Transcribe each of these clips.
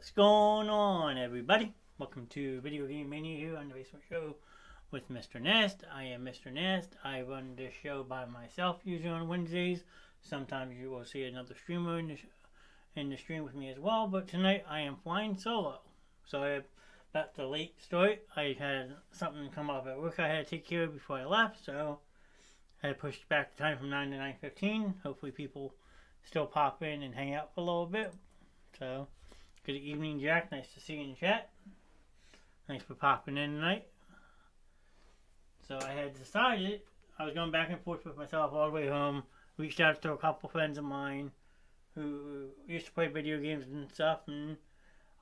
What's going on, everybody? Welcome to Video Game Mania here on the Basement Show with Mr. Knast. I am Mr. Knast. I run this show by myself, usually on Wednesdays. Sometimes you will see another streamer in the stream with me as well, but tonight I am flying solo. So about the late start, I had something come up at work I had to take care of before I left, so I had pushed back the time from 9 to 9:15. Hopefully people still pop in and hang out for a little bit. So, good evening, Jack. Nice to see you in chat. Thanks for popping in tonight. So I had decided I was going back and forth with myself all the way home. Reached out to a couple friends of mine who used to play video games and stuff, and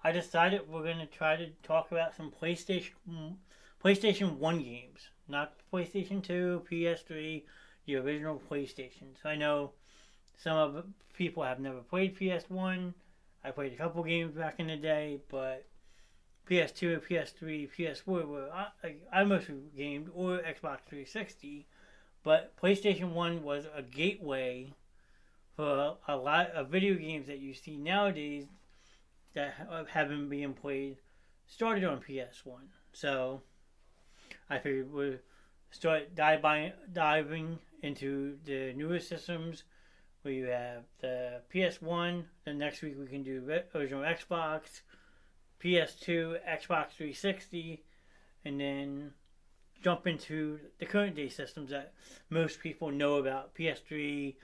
I decided we're going to try to talk about some PlayStation 1 games. Not PlayStation 2, PS3, the original PlayStation. So I know some of the people have never played PS1. I played a couple games back in the day, but PS2, PS3, PS4 were I mostly gamed, or Xbox 360. But PlayStation 1 was a gateway for a lot of video games that you see nowadays that haven't been played started on PS1. So I figured we'd start diving into the newer systems where you have the PS1. Then next week we can do original Xbox, PS2, Xbox 360, and then jump into the current day systems that most people know about: PS3,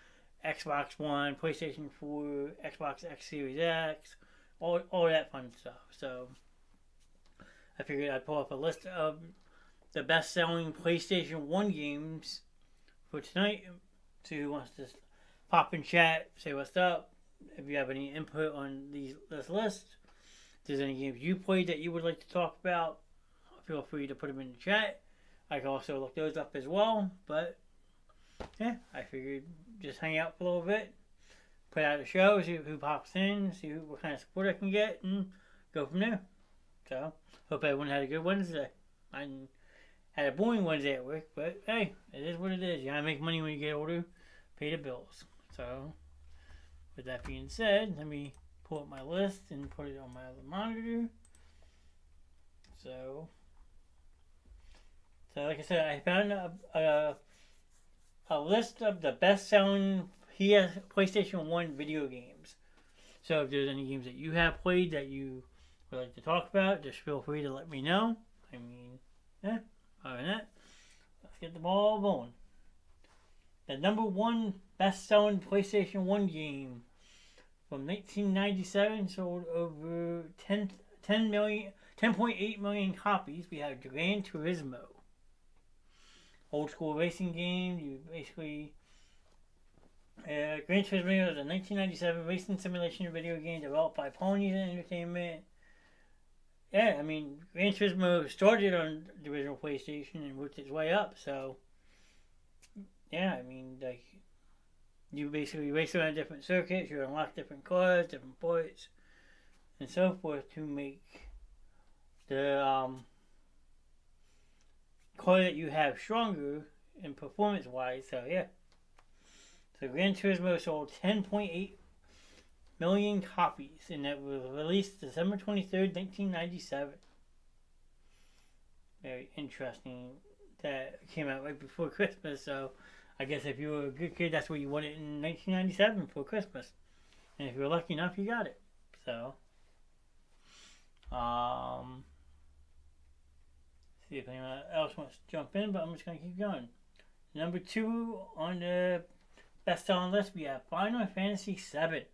Xbox One, PlayStation 4, Xbox X Series X, all that fun stuff. So I figured I'd pull up a list of the best-selling PlayStation 1 games for tonight. So who wants to pop in chat, say what's up, if you have any input on this list. If there's any games you played that you would like to talk about, feel free to put them in the chat. I can also look those up as well. But yeah, I figured just hang out for a little bit, put out a show, see who pops in, see what kind of support I can get, and go from there. So hope everyone had a good Wednesday. I had a boring Wednesday at work, but hey, it is what it is. You gotta make money when you get older, pay the bills. So with that being said, let me pull up my list and put it on my other monitor. So like I said, I found a list of the best-selling PlayStation 1 video games. So if there's any games that you have played that you would like to talk about, just feel free to let me know. I mean, yeah, other than that, let's get the ball rolling. The number one best-selling PlayStation 1 game from 1997 sold over 10.8 million copies. We have Gran Turismo. Old school racing game. You basically Gran Turismo is a 1997 racing simulation video game developed by Ponies Entertainment. Yeah, I mean, Gran Turismo started on the original PlayStation and worked its way up. So yeah, I mean, like, you basically race around different circuits, you unlock different cars, different parts, and so forth to make the car that you have stronger in performance-wise. So yeah, so Gran Turismo sold 10.8 million copies, and it was released December 23rd, 1997. Very interesting that it came out right before Christmas, so I guess if you were a good kid, that's what you wanted in 1997 for Christmas. And if you were lucky enough, you got it. So, see if anyone else wants to jump in, but I'm just going to keep going. Number 2 on the best-selling list, we have Final Fantasy VII.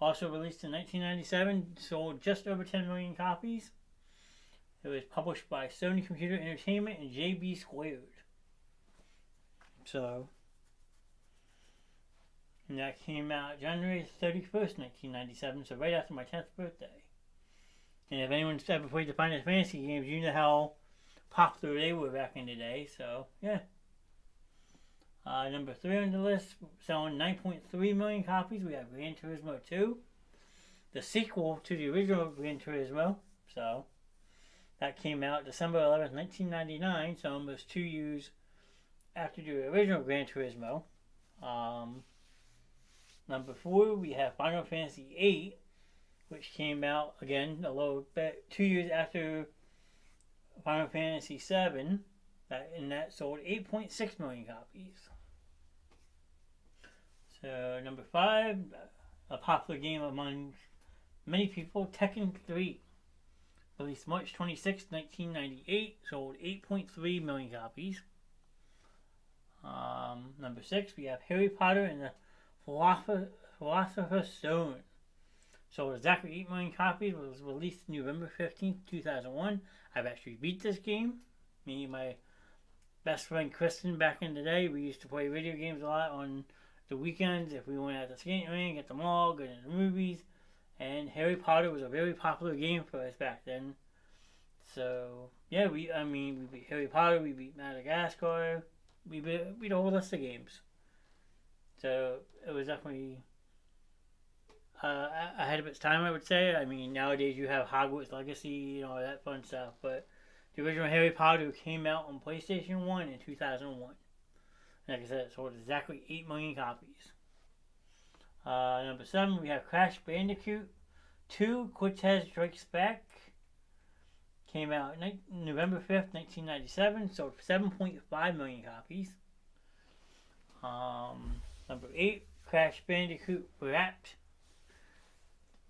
Also released in 1997, sold just over 10 million copies. It was published by Sony Computer Entertainment and JB Squared. So, and that came out January 31st, 1997, so right after my 10th birthday. And if anyone's ever played the Final Fantasy games, you know how popular they were back in the day, so yeah. Number 3 on the list, selling 9.3 million copies, we have Gran Turismo 2. The sequel to the original Gran Turismo, so that came out December 11th, 1999, so almost 2 years after the original Gran Turismo. Number 4, we have Final Fantasy VIII. which came out again a little bit 2 years after Final Fantasy VII, and that sold 8.6 million copies. So number 5, a popular game among many people, Tekken 3. Released March 26, 1998, sold 8.3 million copies. Number 6, we have Harry Potter and the Philosopher's Stone. Sold exactly 8 million copies. It was released November 15th, 2001. I've actually beat this game. Me and my best friend Kristen back in the day, we used to play video games a lot on the weekends if we went out to the skating rink, at the mall, go to the movies. And Harry Potter was a very popular game for us back then. So, yeah, we beat Harry Potter, we beat Madagascar, we beat a whole list of games. So, it was definitely ahead of its time, I would say. I mean, nowadays you have Hogwarts Legacy and all that fun stuff, but the original Harry Potter came out on PlayStation 1 in 2001. Like I said, it sold exactly 8 million copies. Number 7, we have Crash Bandicoot 2, Cortez Strikes Back. Came out November 5th, 1997. Sold 7.5 million copies. Number 8, Crash Bandicoot Wrapped.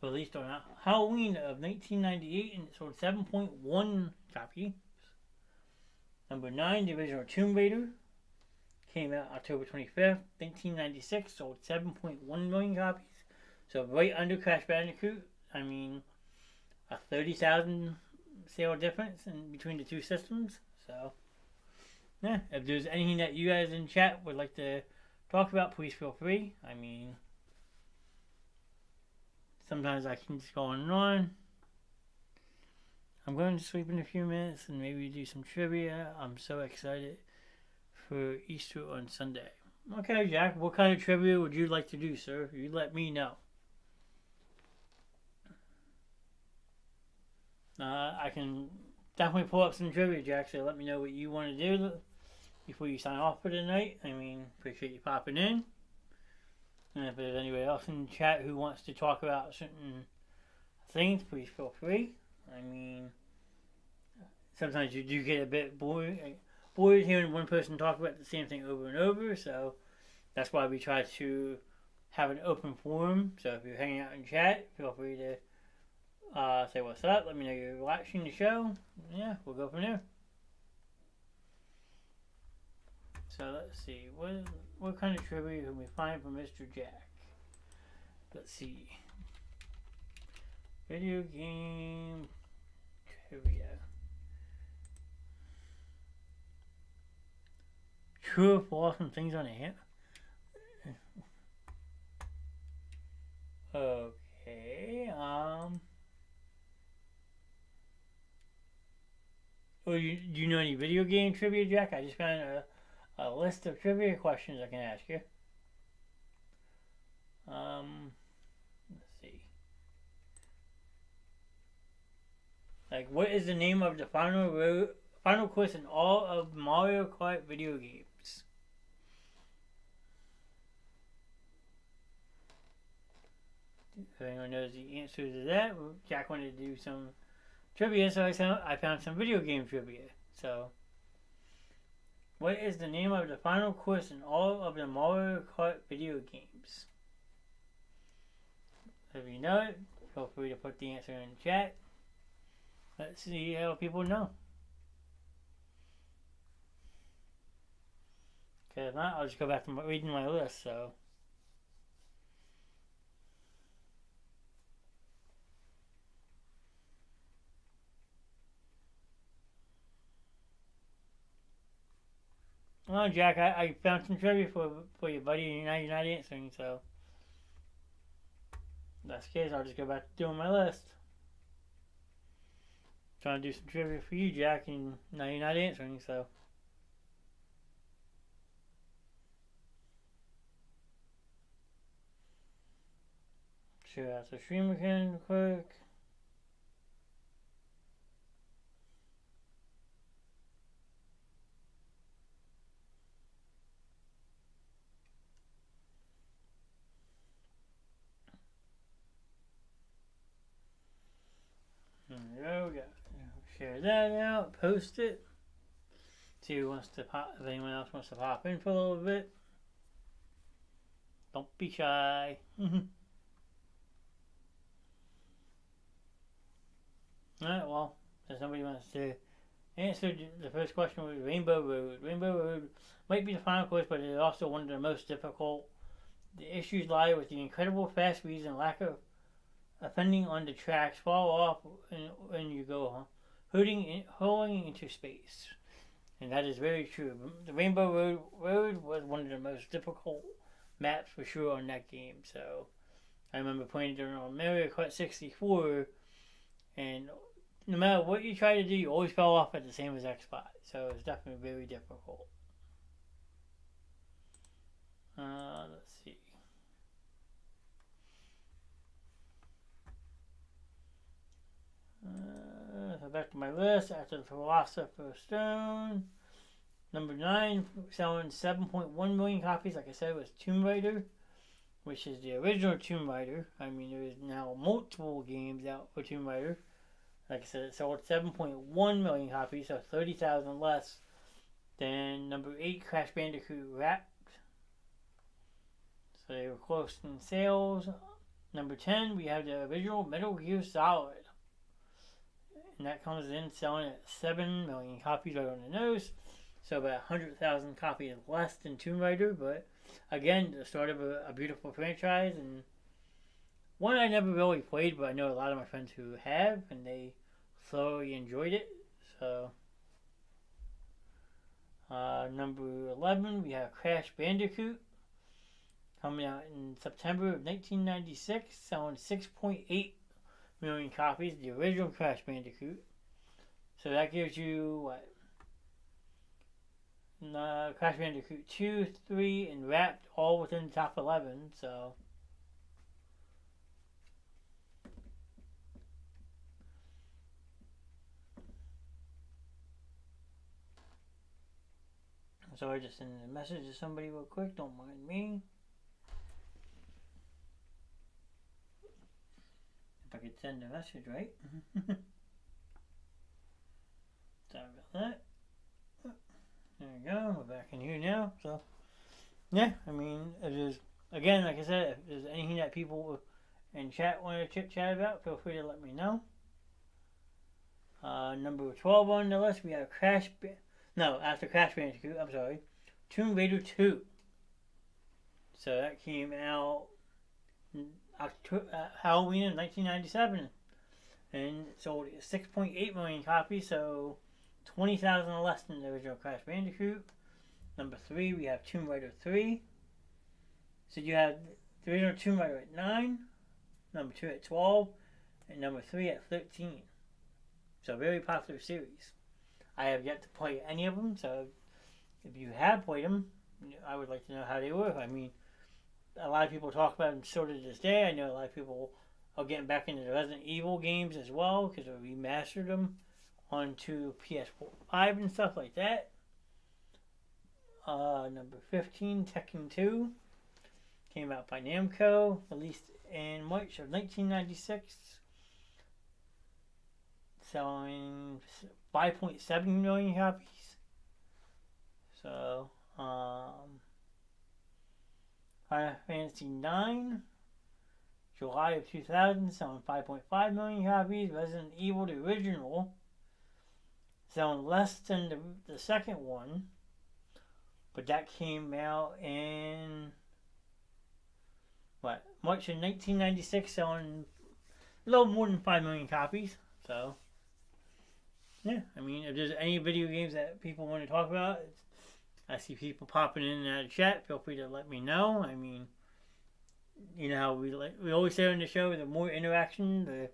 Released on Halloween of 1998 and it sold 7.1 copies. Number 9, the original Tomb Raider. Came out October 25th, 1996, sold 7.1 million copies. So right under Crash Bandicoot. I mean, a 30,000 sale difference in between the two systems. So, yeah, if there's anything that you guys in chat would like to talk about, please feel free. I mean, sometimes I can just go on and on. I'm going to sleep in a few minutes and maybe do some trivia. I'm so excited for Easter on Sunday. Okay, Jack, what kind of trivia would you like to do, sir? You let me know. I can definitely pull up some trivia, Jack, so let me know what you want to do before you sign off for the night. I mean, appreciate you popping in. And if there's anybody else in the chat who wants to talk about certain things, please feel free. I mean, sometimes you do get a bit bored hearing one person talk about the same thing over and over, so that's why we try to have an open forum. So if you're hanging out in chat, feel free to say what's up, let me know you're watching the show. Yeah, we'll go from there. So let's see, what kind of trivia can we find from Mr. Jack? Let's see. Video game trivia. True or false and things on it. Okay, do you know any video game trivia, Jack? I just found a list of trivia questions I can ask you. Let's see. Like, what is the name of the final course in all of Mario Kart video games? If anyone knows the answer to that, Jack wanted to do some trivia, so I found some video game trivia. So, what is the name of the final course in all of the Mario Kart video games? If you know it, feel free to put the answer in the chat. Let's see how people know. Okay, if not, I'll just go back to reading my list, so. Oh, Jack, I found some trivia for you, buddy, and now you're not answering, so. If that's the case, I'll just go back to doing my list. Trying to do some trivia for you, Jack, and now you're not answering, so. Sure, that's a stream again, quick. share that out, post it. See who wants to pop, if anyone else wants to pop in for a little bit. Don't be shy. Alright, well, if somebody wants to answer the first question with Rainbow Road. Rainbow Road might be the final course, but it is also one of the most difficult. The issues lie with the incredible fast speeds and lack of offending on the tracks, fall off when you go hurling into space. And that is very true. The Rainbow Road was one of the most difficult maps for sure on that game. So I remember playing it on Mario Kart 64, and no matter what you try to do, you always fell off at the same exact spot. So it's definitely very difficult. Let's see. So back to my list. After the Philosopher's Stone, number 9, selling 7.1 million copies. Like I said, it was Tomb Raider, which is the original Tomb Raider. I mean, there is now multiple games out for Tomb Raider. Like I said, it sold 7.1 million copies, so 30,000 less than number 8, Crash Bandicoot Wrapped. So they were close in sales. Number 10, we have the original Metal Gear Solid. And that comes in selling at 7 million copies, right on the nose. So about 100,000 copies less than Tomb Raider. But again, the start of a beautiful franchise. And one I never really played, but I know a lot of my friends who have. And they thoroughly enjoyed it. So number 11, we have Crash Bandicoot. Coming out in September of 1996. Selling 6.8 million copies, the original Crash Bandicoot. So that gives you what? Crash Bandicoot 2, 3, and Wrapped all within the top 11. So I just sent a message to somebody real quick. Don't mind me. If I could send a message, right? Sorry about that. There we go. We're back in here now. So, yeah, I mean, it is, again, like I said, if there's anything that people in chat want to chit chat about, feel free to let me know. Number 12 on the list, we have after Crash Bandicoot, I'm sorry, Tomb Raider 2. So that came out Halloween in 1997, and it sold 6.8 million copies, so 20,000 less than the original Crash Bandicoot. Number 3, we have Tomb Raider 3. So you have the original Tomb Raider at 9, number 2 at 12, and number 3 at 13. So a very popular series. I have yet to play any of them, so if you have played them, I would like to know how they were. I mean, a lot of people talk about them still to this day. I know a lot of people are getting back into the Resident Evil games as well because they remastered them onto PS5 and stuff like that. Number 15, Tekken 2. Came out by Namco. Released in March of 1996. Selling 5.7 million copies. So, Final Fantasy 9, July of 2000, selling 5.5 million copies. Resident Evil, the original, selling less than the second one, but that came out in March of 1996, selling a little more than 5 million copies. So, yeah, I mean, if there's any video games that people want to talk about, I see people popping in and out of chat. Feel free to let me know. I mean, you know how we always say on the show, the more interaction,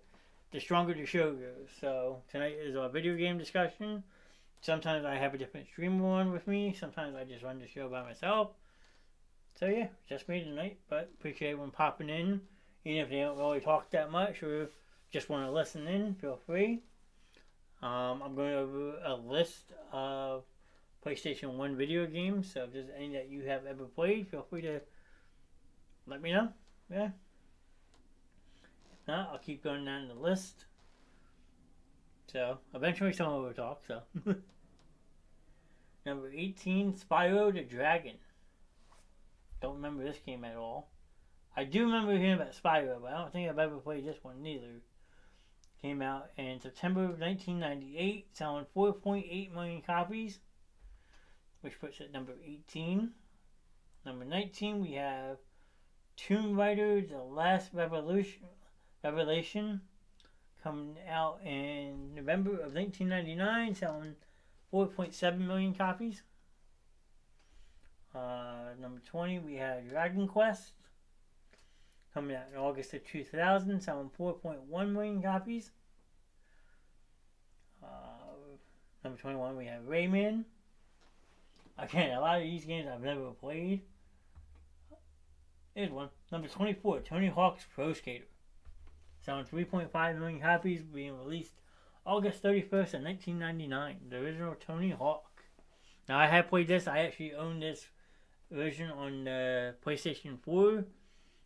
the stronger the show goes. So tonight is our video game discussion. Sometimes I have a different streamer on with me. Sometimes I just run the show by myself. So yeah, just me tonight. But appreciate everyone popping in. Even if they don't really talk that much or just want to listen in, feel free. I'm going over a list of PlayStation 1 video games, so if there's any that you have ever played, feel free to let me know. Yeah. If not, I'll keep going down the list. So, eventually someone will talk, so. Number 18, Spyro the Dragon. Don't remember this game at all. I do remember hearing about Spyro, but I don't think I've ever played this one neither. Came out in September of 1998, selling 4.8 million copies, which puts it at number 18. Number 19, we have Tomb Raider: The Last Revelation, coming out in November of 1999, selling 4.7 million copies. Number 20, we have Dragon Quest, coming out in August of 2000, selling 4.1 million copies. Number 21, we have Rayman. Again, a lot of these games I've never played. Here's one. Number 24, Tony Hawk's Pro Skater. Selling 3.5 million copies, being released August 31st of 1999. The original Tony Hawk. Now, I have played this. I actually own this version on the PlayStation 4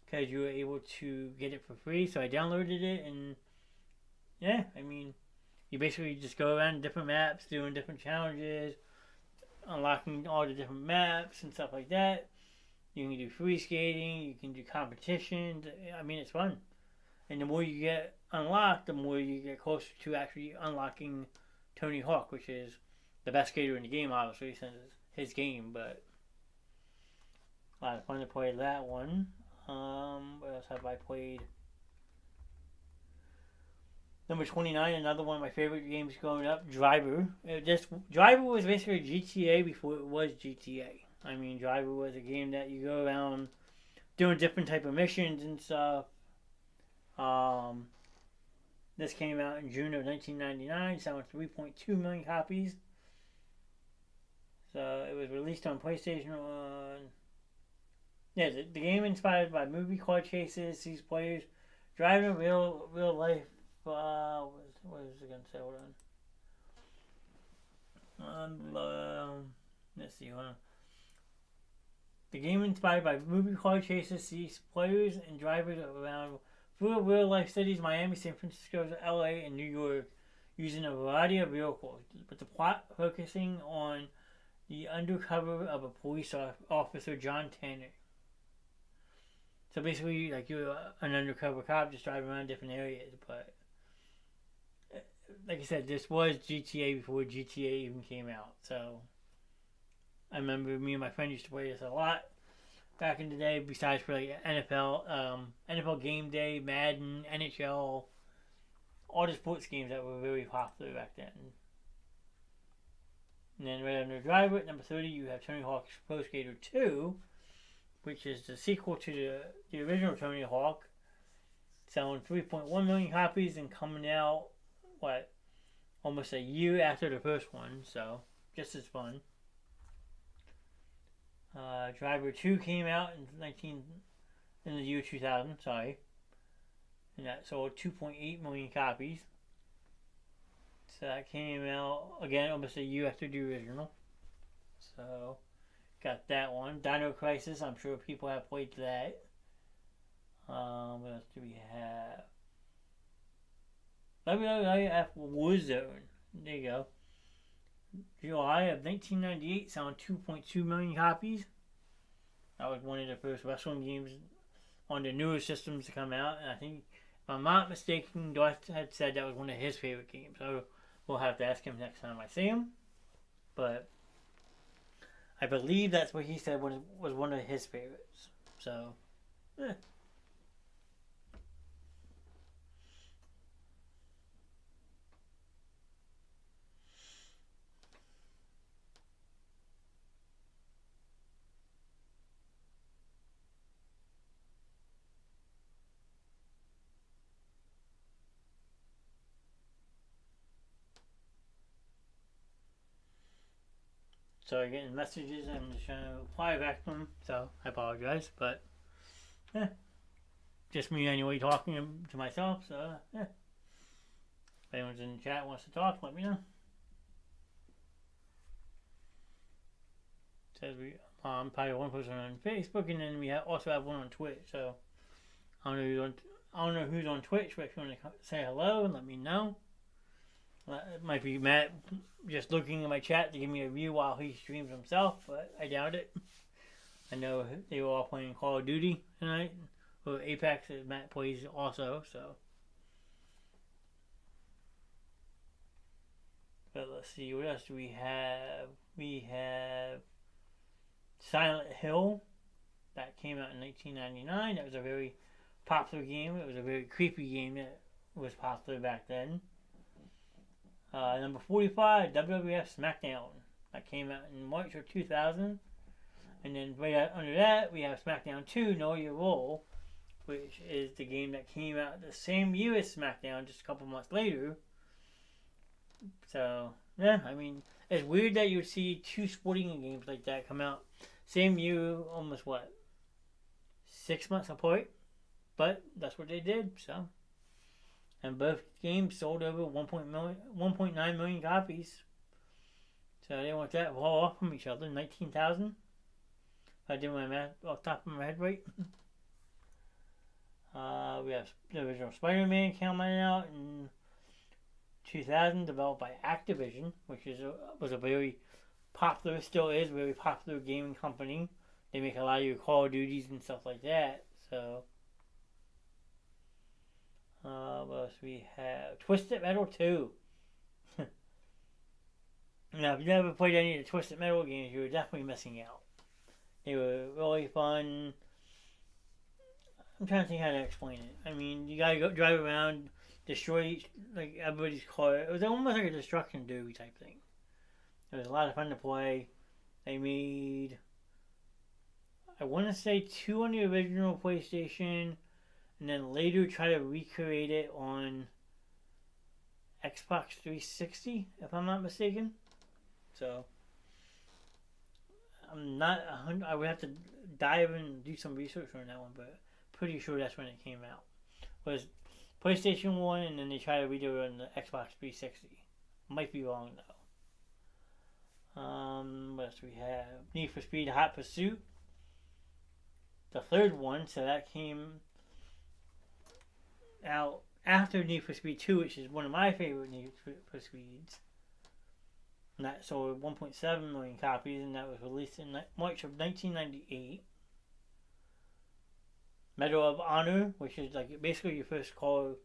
because you were able to get it for free. So I downloaded it, and yeah, I mean, you basically just go around different maps, doing different challenges, unlocking all the different maps and stuff like that. You can do free skating, you can do competitions. I mean, it's fun. And the more you get unlocked, the more you get closer to actually unlocking Tony Hawk, which is the best skater in the game, obviously, since it's his game. But a lot of fun to play that one. What else have I played? Number 29, another one of my favorite games growing up, Driver. Driver was basically GTA before it was GTA. I mean, Driver was a game that you go around doing different type of missions and stuff. This came out in June of 1999, selling 3.2 million copies. So it was released on PlayStation 1. Yeah, the game inspired by movie car chases, sees players driving real life. What was I gonna say? Hold on. Let's see. Hold on. The game inspired by movie car chases sees players and drivers around real life cities: Miami, San Francisco, LA, and New York, using a variety of vehicles, with the plot focusing on the undercover of a police officer, John Tanner. So basically, like, you're an undercover cop just driving around different areas. But like I said, this was GTA before GTA even came out. So I remember me and my friend used to play this a lot back in the day. Besides for like NFL Game Day, Madden, NHL, all the sports games that were very popular back then. And then right under Driver, at number 30, you have Tony Hawk's Pro Skater 2, which is the sequel to the original Tony Hawk, selling 3.1 million copies and coming out, almost a year after the first one, so just as fun. Driver 2 came out in the year 2000, and that sold 2.8 million copies. So that came out, again, almost a year after the original. So, got that one. Dino Crisis, I'm sure people have played that. What else do we have? WWF Warzone. There you go. July of 1998, selling 2.2 million copies. That was one of the first wrestling games on the newer systems to come out. And I think, if I'm not mistaken, Darth had said that was one of his favorite games. So we'll have to ask him next time I see him. But I believe that's what he said was one of his favorites. So, So getting messages, I'm just trying to reply back to them, so I apologize, but just me anyway talking to myself, so if anyone's in the chat wants to talk, let me know. It says we probably one person on Facebook, and then we also have one on Twitch, so I don't know who's on Twitch, but if you want to say hello and let me know. It might be Matt just looking in my chat to give me a review while he streams himself, but I doubt it. I know they were all playing Call of Duty tonight. Or Apex, Matt plays also, so. But let's see, what else do we have? We have Silent Hill. That came out in 1999. That was a very popular game. It was a very creepy game that was popular back then. Number 45, WWF SmackDown. That came out in March of 2000. And then right under that, we have SmackDown 2, Know Your Role, which is the game that came out the same year as SmackDown, just a couple months later. So, yeah, I mean, it's weird that you would see two sporting games like that come out same year, almost 6 months apart? But that's what they did, so. And both games sold over 1.9 million copies. So they weren't that far off from each other. 19,000. If I did my math off the top of my head right. We have the original Spider-Man coming out in 2000, developed by Activision, which was a very popular, still is, very popular gaming company. They make a lot of your Call of Duties and stuff like that. So, what else we have? Twisted Metal 2. Now, if you never played any of the Twisted Metal games, you were definitely missing out. They were really fun. I'm trying to think how to explain it. I mean, you gotta go drive around, destroy everybody's car. It was almost like a destruction derby type thing. It was a lot of fun to play. They made, I want to say, 2 on the original PlayStation, and then later try to recreate it on Xbox 360, if I'm not mistaken. So, I'm not 100. I would have to dive and do some research on that one, but pretty sure that's when it came out. It was PlayStation 1, and then they tried to redo it on the Xbox 360. Might be wrong though. What else do we have? Need for Speed Hot Pursuit. The third one, so that came out after Need for Speed 2, which is one of my favorite Need for Speeds. And that sold 1.7 million copies, and that was released in March of 1998. Medal of Honor, which is like basically your first Call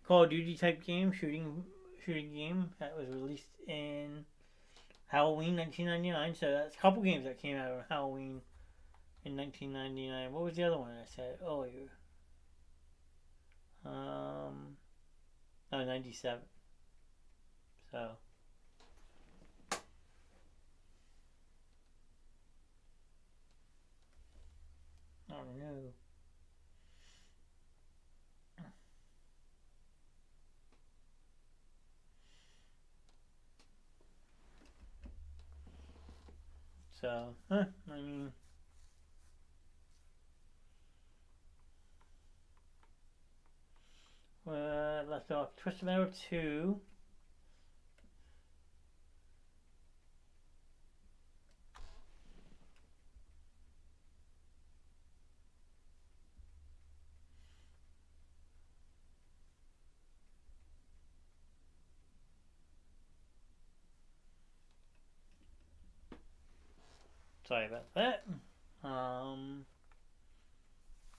of Duty type game, shooting game, that was released in Halloween 1999. So that's a couple games that came out on Halloween in 1999. What was the other one I said earlier? 97. So. Oh no. So, I mean, left off Twisted Metal 2. Sorry about that.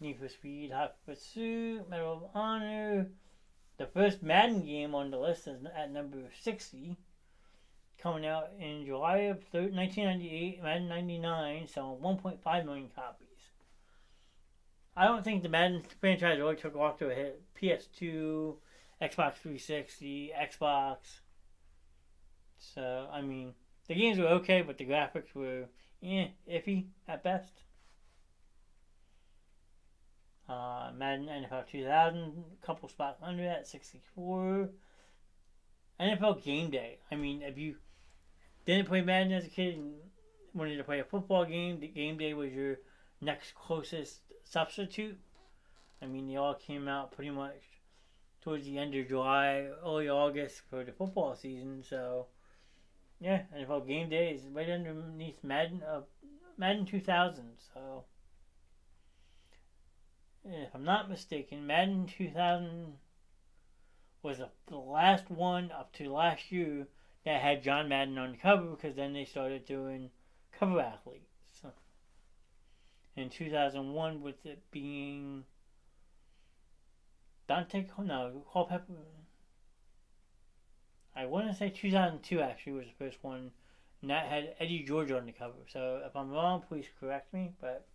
Need for Speed, Hot Pursuit, Medal of Honor. The first Madden game on the list is at number 60. Coming out in July of 1998, Madden 99, selling 1.5 million copies. I don't think the Madden franchise really took off to a hit. PS2, Xbox 360, Xbox. So, I mean, the games were okay, but the graphics were iffy at best. Madden NFL 2000, a couple spots under that, 64. NFL Game Day. I mean, if you didn't play Madden as a kid and wanted to play a football game, the Game Day was your next closest substitute. I mean, they all came out pretty much towards the end of July, early August for the football season. So, yeah, NFL Game Day is right underneath Madden 2000. So, if I'm not mistaken, Madden 2000 was the last one up to last year that had John Madden on the cover, because then they started doing cover athletes. So, in 2001, with it being Culpepper. I want to say 2002 actually was the first one, and that had Eddie George on the cover. So if I'm wrong, please correct me, but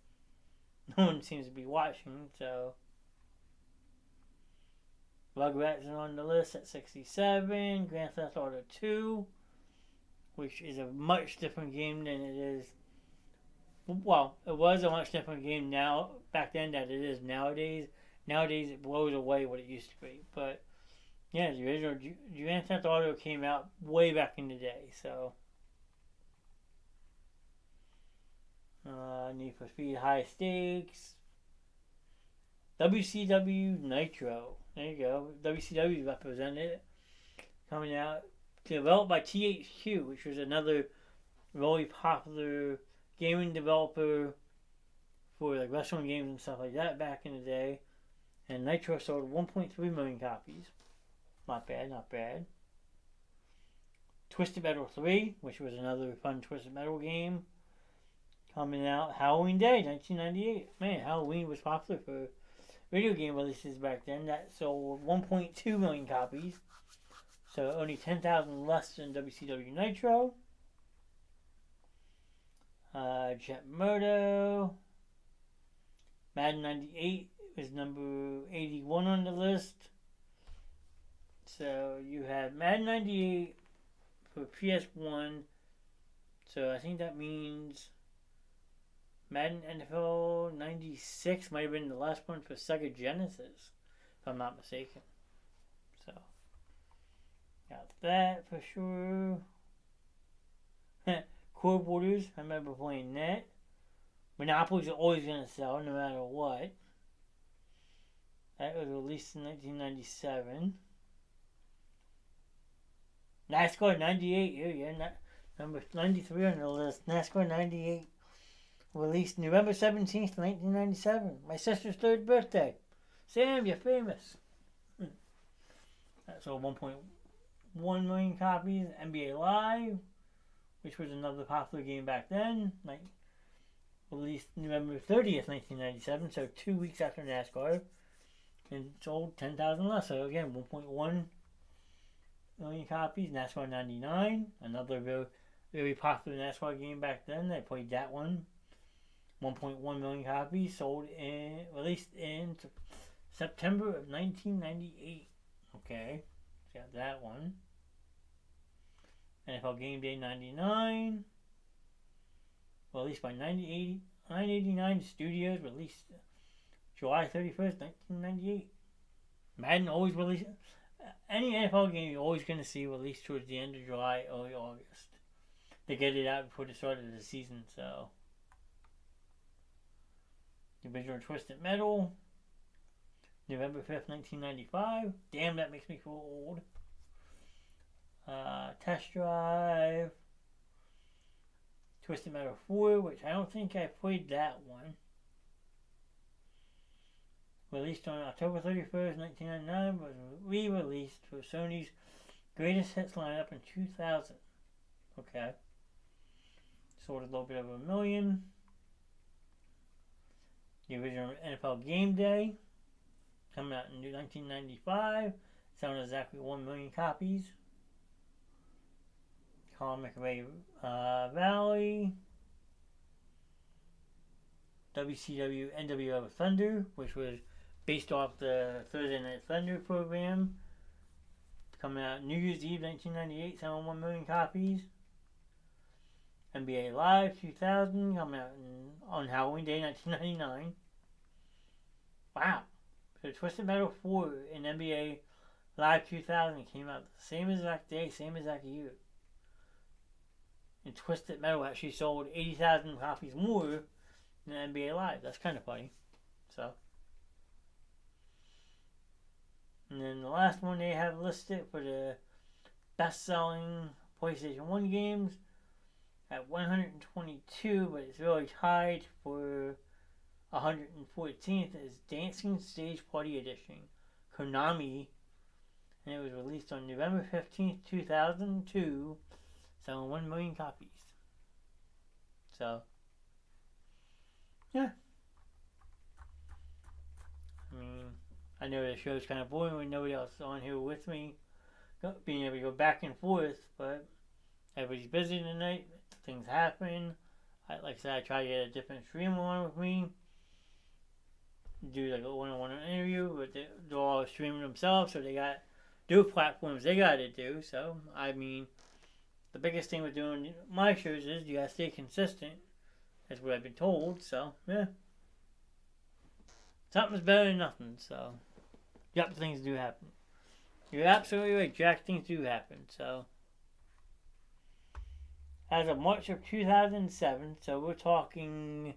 no one seems to be watching, so. Rugrats is on the list at 67. Grand Theft Auto 2, which is a much different game than it is. Well, it was a much different game now back then than it is nowadays. Nowadays it blows away what it used to be. But yeah, the original Grand Theft Auto came out way back in the day. So Need for Speed High Stakes. WCW Nitro. There you go. WCW represented. Coming out. Developed by THQ, which was another really popular gaming developer for like wrestling games and stuff like that back in the day. And Nitro sold 1.3 million copies. Not bad, not bad. Twisted Metal 3, which was another fun Twisted Metal game. Coming out Halloween Day, 1998. Man, Halloween was popular for video game releases back then. That sold 1.2 million copies. So only 10,000 less than WCW Nitro. Jet Moto. Madden 98 is number 81 on the list. So you have Madden 98 for PS1. So I think that means Madden NFL 96 might have been the last one for Sega Genesis, if I'm not mistaken. So, got that for sure. Core Borders, I remember playing that. Monopoly's always going to sell no matter what. That was released in 1997. NASCAR 98, yeah, number 93 on the list. NASCAR 98. Released November 17th, 1997. My sister's 3rd birthday. Sam, you're famous. That sold 1.1 million copies. NBA Live, which was another popular game back then. Released November 30th, 1997. So 2 weeks after NASCAR. And sold 10,000 less. So again, 1.1 million copies. NASCAR 99. Another very, very popular NASCAR game back then. I played that one. 1.1 million copies, released in September of 1998. Okay, got that one. NFL Game Day 99, released by 989 Studios, released July 31st, 1998. Madden always released, any NFL game you're always going to see released towards the end of July, early August. They get it out before the start of the season, so. The original Twisted Metal, November 5th, 1995. Damn, that makes me feel old. Test Drive, Twisted Metal 4, which I don't think I played that one. Released on October 31st, 1999, was re-released for Sony's Greatest Hits lineup in 2000. Okay. Sold a little bit over 1 million. The original NFL Game Day, coming out in 1995, selling exactly 1 million copies. Comic Ray Valley, WCW NWO Thunder, which was based off the Thursday Night Thunder program, coming out New Year's Eve 1998, selling 1 million copies. NBA Live 2000, coming out on Halloween Day 1999. Wow. So Twisted Metal 4 in NBA Live 2000 came out the same exact day, same exact year. And Twisted Metal actually sold 80,000 copies more than NBA Live. That's kind of funny. So. And then the last one they have listed for the best-selling PlayStation 1 games at 122, but it's really tied for 114th is Dancing Stage Party Edition. Konami and it was released on November 15th, 2002, selling 1 million copies. So, yeah. I mean, I know the show's kind of boring when nobody else is on here with me, being able to go back and forth, but everybody's busy tonight, things happen. Like I said, I try to get a different streamer on with me, do like a one-on-one interview, but they're all streaming themselves, so they got their platforms they got to do. So, I mean, the biggest thing with doing my shows is you got to stay consistent. That's what I've been told, so, yeah. Something's better than nothing, so. Yep, things do happen. You're absolutely right, Jack, things do happen, so. As of March of 2007, so we're talking,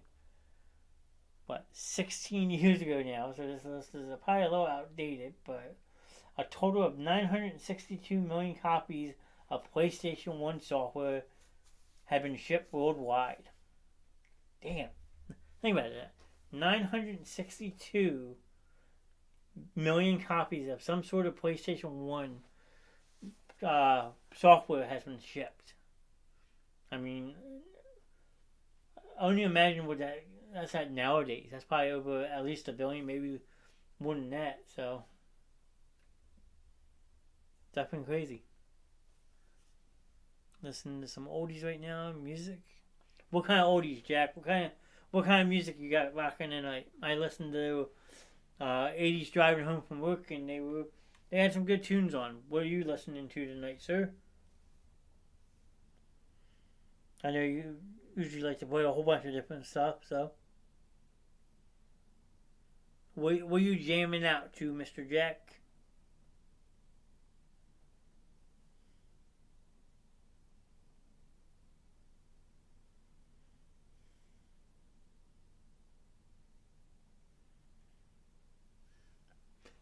16 years ago now, so this list is probably a little outdated, but a total of 962 million copies of PlayStation 1 software have been shipped worldwide. Damn. Think about that. 962 million copies of some sort of PlayStation 1 software has been shipped. I mean, only imagine what that's at nowadays. That's probably over at least 1 billion, maybe more than that. So, definitely crazy. Listening to some oldies right now, music. What kind of oldies, Jack? What kind of music you got rocking tonight? I listened to 80s driving home from work, and they had some good tunes on. What are you listening to tonight, sir? I know you usually like to play a whole bunch of different stuff, so. What are you jamming out to, Mr. Jack?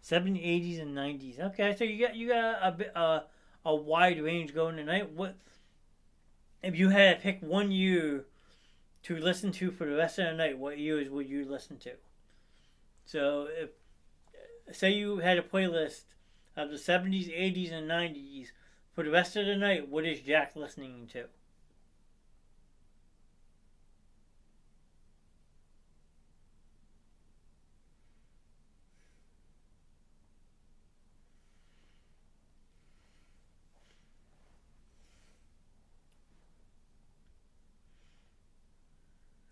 '70s, '80s, and '90s. Okay, so you got a wide range going tonight. What if you had to pick one year to listen to for the rest of the night? What years would you listen to? So if say you had a playlist of the '70s, '80s, and '90s for the rest of the night, what is Jack listening to?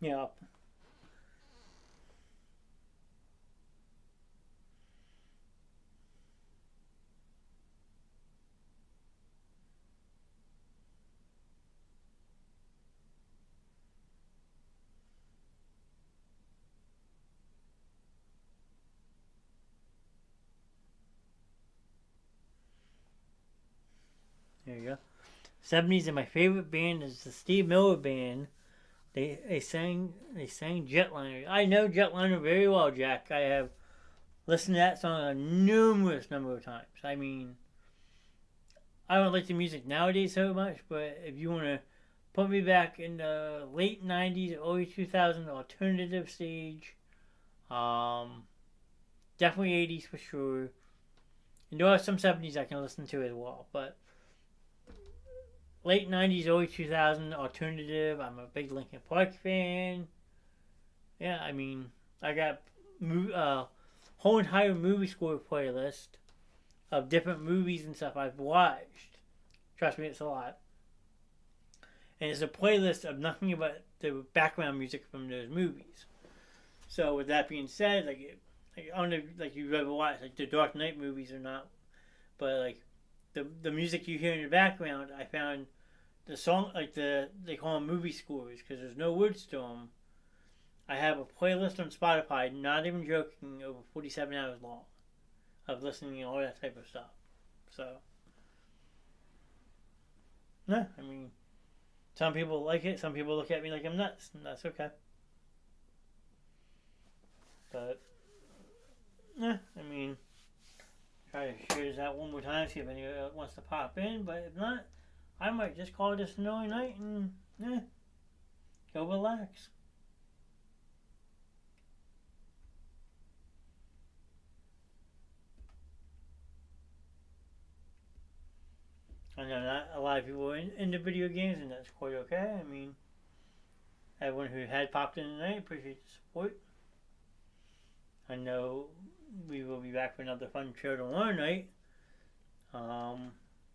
Yeah. There you go. '70s, and my favorite band is the Steve Miller Band. They sang Jetliner. I know Jetliner very well, Jack. I have listened to that song a numerous number of times. I mean, I don't like the music nowadays so much, but if you want to put me back in the late '90s, early 2000s alternative stage, definitely '80s for sure. And there are some '70s I can listen to as well, but late '90s, early 2000s alternative. I'm a big Linkin Park fan. Yeah, I mean, I got whole entire movie score playlist of different movies and stuff I've watched. Trust me, it's a lot. And it's a playlist of nothing but the background music from those movies. So with that being said, I don't know if you've ever watched like the Dark Knight movies or not, but like the music you hear in the background, I found the song they call them movie scores because there's no words to them. I have a playlist on Spotify, not even joking, over 47 hours long of listening to all that type of stuff. So, yeah, I mean, some people like it, some people look at me like I'm nuts, and that's okay. But, yeah, I mean, try to share this out one more time, see if anyone wants to pop in, but if not, I might just call this an early night and, go relax. know not a lot of people are into video games, and that's quite okay. I mean, everyone who had popped in tonight, appreciate the support. I know we will be back for another fun show tomorrow night.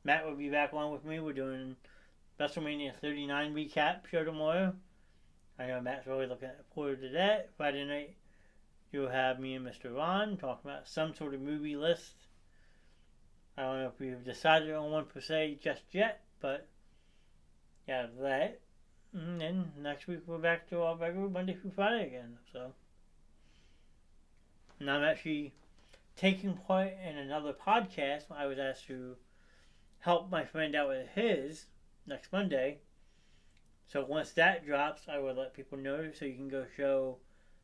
Matt will be back along with me. We're doing WrestleMania 39 recap show tomorrow. I know Matt's really looking forward to that. Friday night, you'll have me and Mr. Ron talking about some sort of movie list. I don't know if we've decided on one per se just yet, but yeah, that. And then next week we're back to our regular Monday through Friday again. So, and I'm actually taking part in another podcast. I was asked to help my friend out with his next Monday. So once that drops, I will let people know so you can go show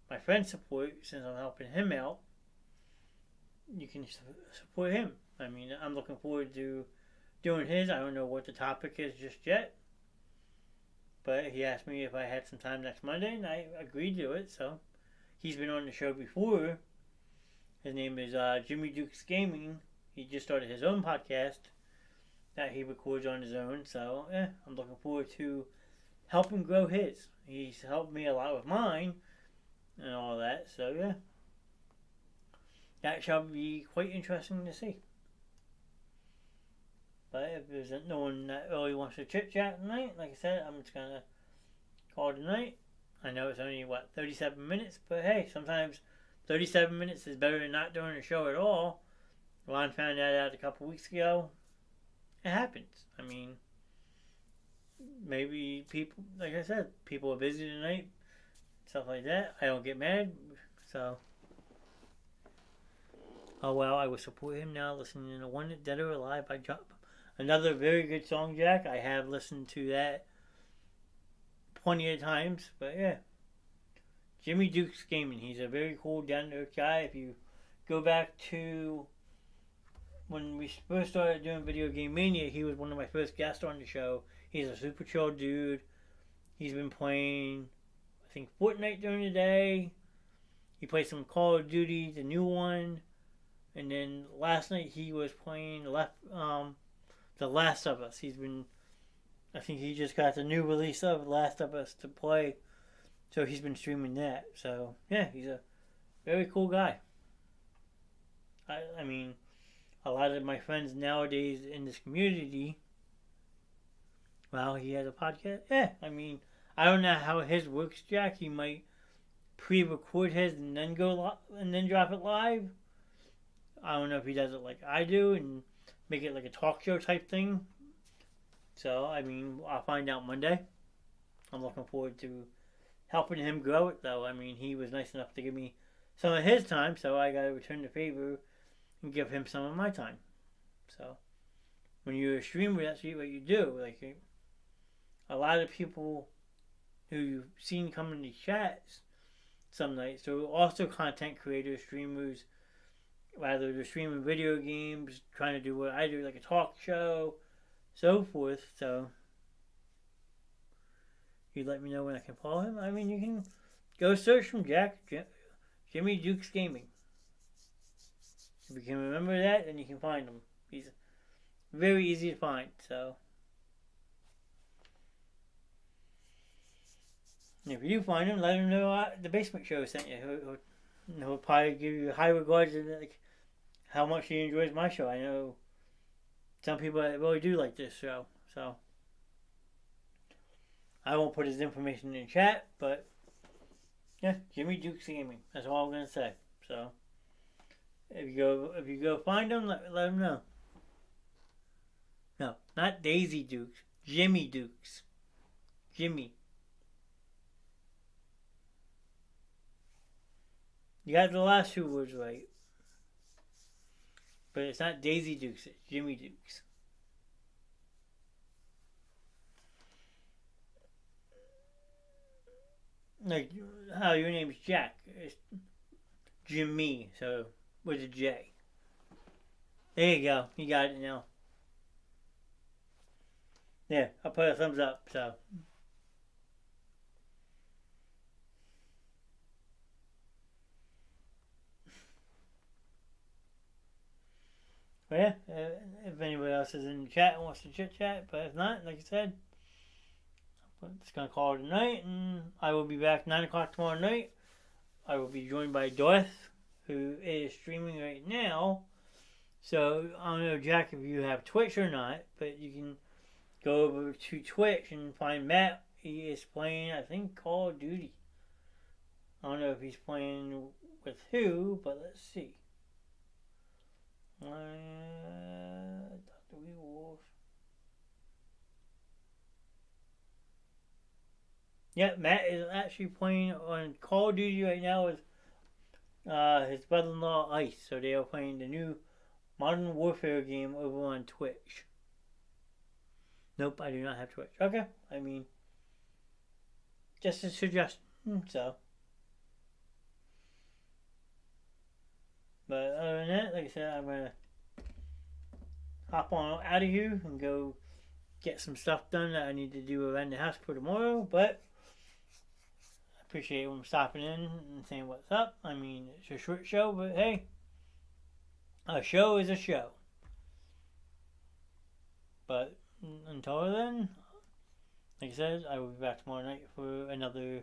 my friend support since I'm helping him out. You can support him. I mean, I'm looking forward to doing his. I don't know what the topic is just yet. But he asked me if I had some time next Monday, and I agreed to it. So he's been on the show before. His name is Jimmy Dukes Gaming. He just started his own podcast that he records on his own. So I'm looking forward to helping grow his. He's helped me a lot with mine and all that. So yeah, that shall be quite interesting to see. But if there's no one that really wants to chit chat tonight, like I said, I'm just gonna call it a night. I know it's only 37 minutes, but hey, sometimes 37 minutes is better than not doing a show at all. Ron found that out a couple weeks ago. It happens. I mean, maybe people, like I said, people are busy tonight, stuff like that. I don't get mad, so. Oh well, I will support him now listening to One Dead or Alive by John. Another very good song, Jack. I have listened to that plenty of times, but yeah. Jimmy Dukes Gaming. He's a very cool, down-to-earth guy. If you go back to when we first started doing Video Game Mania, he was one of my first guests on the show. He's a super chill dude. He's been playing, I think, Fortnite during the day. He played some Call of Duty, the new one. And then last night he was playing The Last of Us. I think he just got the new release of Last of Us to play. So he's been streaming that. So yeah, he's a very cool guy. I mean, a lot of my friends nowadays in this community, well, he has a podcast. Yeah, I mean, I don't know how his works, Jack. He might pre-record his and then and then drop it live. I don't know if he does it like I do and make it like a talk show type thing. So, I mean, I'll find out Monday. I'm looking forward to helping him grow it, though. I mean, he was nice enough to give me some of his time, so I got to return the favor and give him some of my time. So, when you're a streamer, that's what you do. Like, a lot of people who you've seen come into chats some nights, they're also content creators, streamers. Whether they're streaming video games, trying to do what I do, like a talk show, so forth. So, you let me know when I can follow him. I mean, you can go search from Jimmy Dukes Gaming. If you can remember that, then you can find him. He's very easy to find. So, and if you do find him, let him know the Basement Show sent you. He'll probably give you high regards to like how much he enjoys my show. I know some people that really do like this show, so I won't put his information in chat, but yeah, Jimmy Dukes Gaming. That's all I'm gonna say. So if you go find him, let him know. No, not Daisy Dukes. Jimmy Dukes. Jimmy. You got the last two words right. But it's not Daisy Dukes, it's Jimmy Dukes. Like how your name's Jack. It's Jimmy, so with a J. There you go. You got it now. Yeah, I'll put a thumbs up, so. But yeah, if anybody else is in the chat and wants to chit chat, but if not, like I said, I'm just gonna call it a night, and I will be back 9 o'clock tomorrow night. I will be joined by Dorth, who is streaming right now. So I don't know, Jack, if you have Twitch or not, but you can go over to Twitch and find Matt. He is playing, I think, Call of Duty. I don't know if he's playing with who, but let's see. Dr. Wolf. Yeah, Matt is actually playing on Call of Duty right now with his brother-in-law Ice. So they are playing the new Modern Warfare game over on Twitch. Nope, I do not have Twitch. Okay, I mean, just a suggestion. So, but other than that, like I said, I'm gonna hop on out of here and go get some stuff done that I need to do around the house for tomorrow. But I appreciate them stopping in and saying what's up. I mean, it's a short show, but hey, a show is a show. But until then, like I said, I will be back tomorrow night for another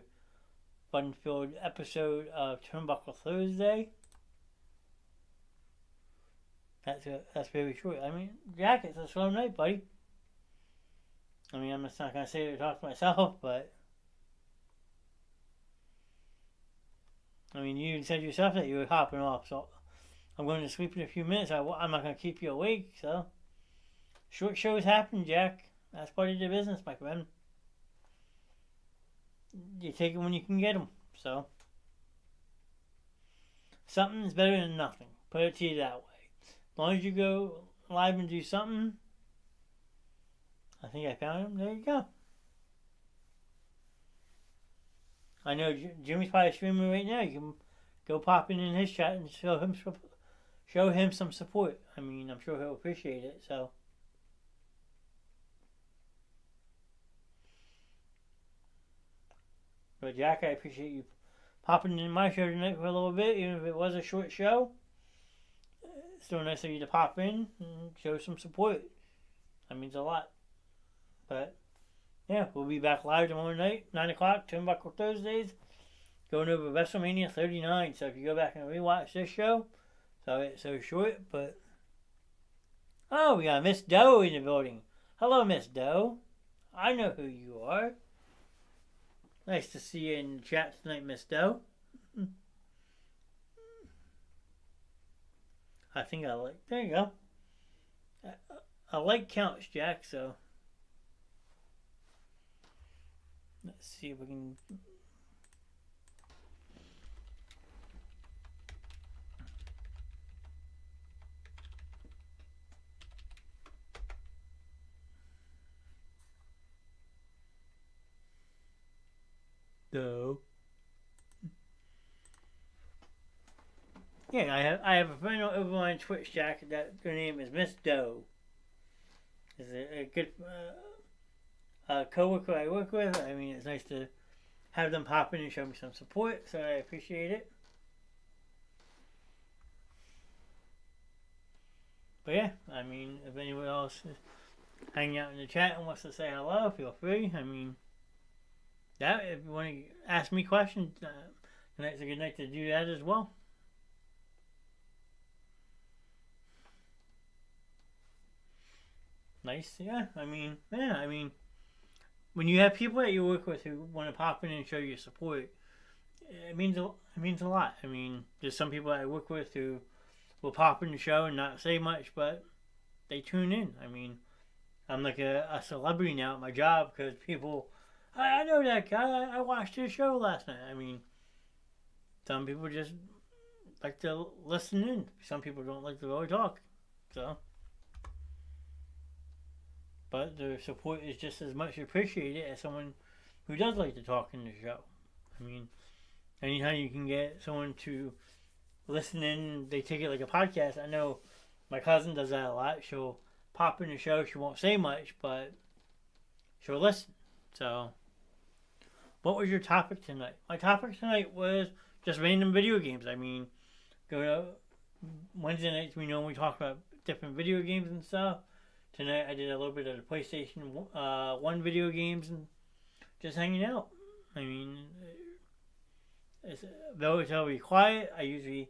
fun-filled episode of Turnbuckle Thursday. That's very short. I mean, Jack, it's a slow night, buddy. I mean, I'm just not going to say it or talk to myself, but I mean, you said yourself that you were hopping off, so I'm going to sleep in a few minutes. I'm not going to keep you awake, so short shows happen, Jack. That's part of the business, my friend. You take it when you can get them, so something's better than nothing. Put it to you that way. As long as you go live and do something. I think I found him. There you go. I know Jimmy's probably streaming right now. You can go pop in his chat and show him some support. I mean, I'm sure he'll appreciate it. So, but Jack, I appreciate you popping in my show tonight for a little bit, even if it was a short show. It's still nice of you to pop in and show some support. That means a lot. But yeah, we'll be back live tomorrow night, 9 o'clock, Turnbuckle Thursdays, going over WrestleMania 39. So if you go back and rewatch this show, so it's so short, but oh, we got Miss Doe in the building. Hello, Miss Doe. I know who you are. Nice to see you in the chat tonight, Miss Doe. I think I like. There you go. I like counts, Jack. So let's see if we can. Doe. Yeah, I have a friend over on Twitch, Jack, that her name is Miss Doe. Is a good co-worker I work with. I mean, it's nice to have them pop in and show me some support, so I appreciate it. But yeah, I mean, if anyone else is hanging out in the chat and wants to say hello, feel free. I mean, that if you want to ask me questions, tonight's a good night to do that as well. Nice, yeah. I mean, when you have people that you work with who want to pop in and show you support, it means a lot. I mean, there's some people that I work with who will pop in the show and not say much, but they tune in. I mean, I'm like a celebrity now at my job because people, I know that guy. I watched his show last night. I mean, some people just like to listen in. Some people don't like to really talk, so. But the support is just as much appreciated as someone who does like to talk in the show. I mean, anytime you can get someone to listen in, they take it like a podcast. I know my cousin does that a lot. She'll pop in the show. She won't say much, but she'll listen. So, what was your topic tonight? My topic tonight was just random video games. I mean, go to Wednesday nights, we normally talk about different video games and stuff. Tonight I did a little bit of the PlayStation 1 video games and just hanging out. I mean, it's relatively quiet. I usually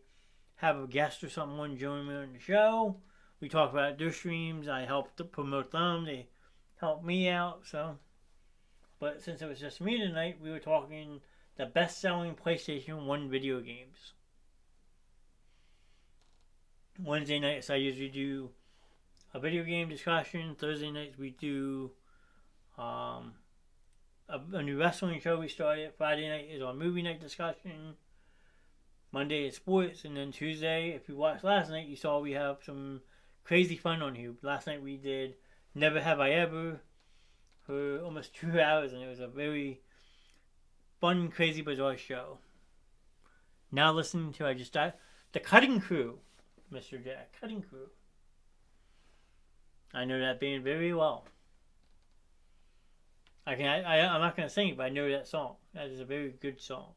have a guest or someone join me on the show. We talk about their streams. I help to promote them. They help me out. So, but since it was just me tonight, we were talking the best-selling PlayStation 1 video games. Wednesday nights I usually do a video game discussion. Thursday nights we do a new wrestling show we started. Friday night is our movie night discussion. Monday is sports, and then Tuesday, if you watched last night, you saw we have some crazy fun on here. Last night we did Never Have I Ever for almost 2 hours, and it was a very fun, crazy, bizarre show. Now listening to The Cutting Crew, Mr. Jack, Cutting Crew. I know that band very well. I'm not going to sing it, but I know that song. That is a very good song.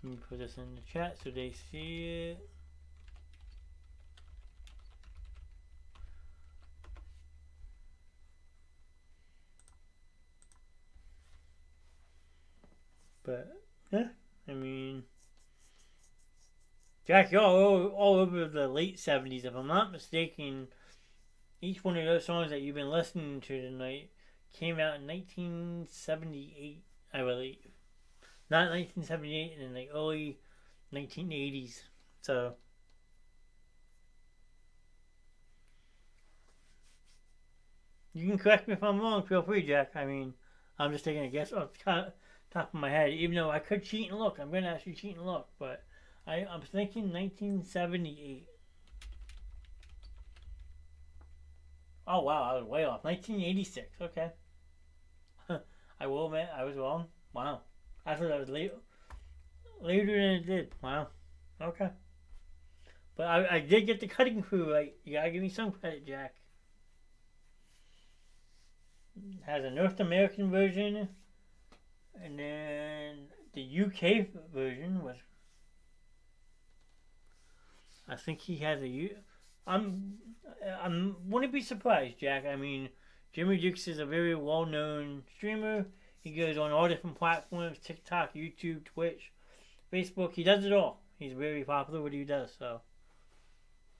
Let me put this in the chat so they see it. But, yeah, I mean, Jack, you're all over the late 70s. If I'm not mistaken, each one of those songs that you've been listening to tonight came out in 1978, I believe. Not 1978, in the early 1980s. So, you can correct me if I'm wrong. Feel free, Jack. I mean, I'm just taking a guess off the top of my head. Even though I could cheat and look. I'm going to actually cheat and look. But I'm thinking 1978. Oh, wow. I was way off. 1986. Okay. I will admit I was wrong. Wow. I thought that was later than it did. Wow. Okay. But I did get the Cutting Crew right. You gotta give me some credit, Jack. It has a North American version, and then the UK version was. I think he has I'm wouldn't be surprised, Jack. I mean, Jimmy Dukes is a very well-known streamer. He goes on all different platforms: TikTok, YouTube, Twitch, Facebook. He does it all. He's very popular what he does. So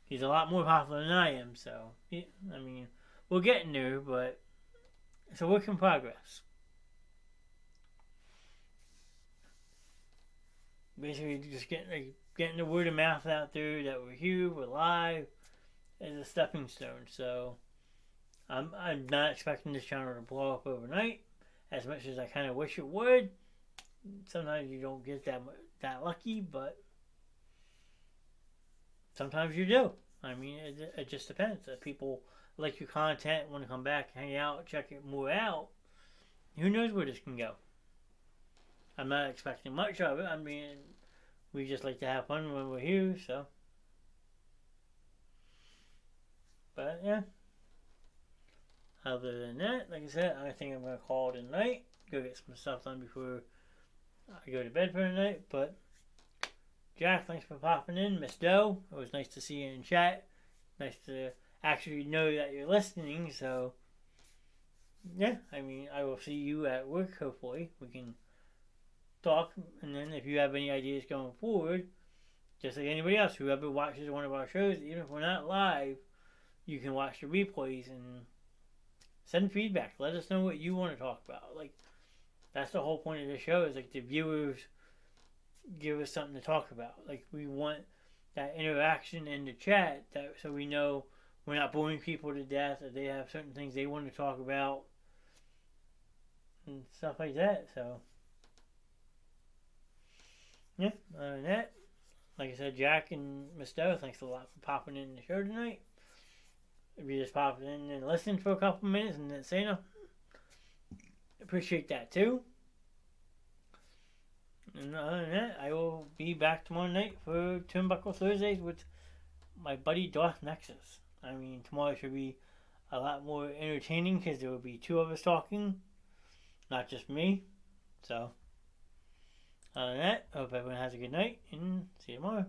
he's a lot more popular than I am. So I mean, we're getting there, but it's a work in progress. Basically, just getting the word of mouth out there that we're here, we're live, is a stepping stone. So I'm not expecting this channel to blow up overnight. As much as I kind of wish it would, sometimes you don't get that lucky, but sometimes you do. I mean, it just depends. If people like your content, want to come back, hang out, check it more out, who knows where this can go. I'm not expecting much of it. I mean, we just like to have fun when we're here, so. But, yeah. Other than that, like I said, I think I'm going to call it a night. Go get some stuff done before I go to bed for the night. But, Jack, thanks for popping in. Miss Doe, it was nice to see you in chat. Nice to actually know that you're listening. So, yeah, I mean, I will see you at work, hopefully. We can talk. And then if you have any ideas going forward, just like anybody else, whoever watches one of our shows, even if we're not live, you can watch the replays and send feedback. Let us know what you want to talk about. Like, that's the whole point of the show, is like the viewers give us something to talk about. Like, we want that interaction in the chat, so we know we're not boring people to death, that they have certain things they want to talk about and stuff like that. So, yeah, other than that, like I said, Jack and Miss Doe, thanks a lot for popping in the show tonight. If you just popped in and listened for a couple minutes and didn't say nothing, appreciate that too. And other than that, I will be back tomorrow night for Turnbuckle Thursdays with my buddy Darth Nexus. I mean, tomorrow should be a lot more entertaining because there will be two of us talking, not just me. So, Other than that, I hope everyone has a good night and see you tomorrow.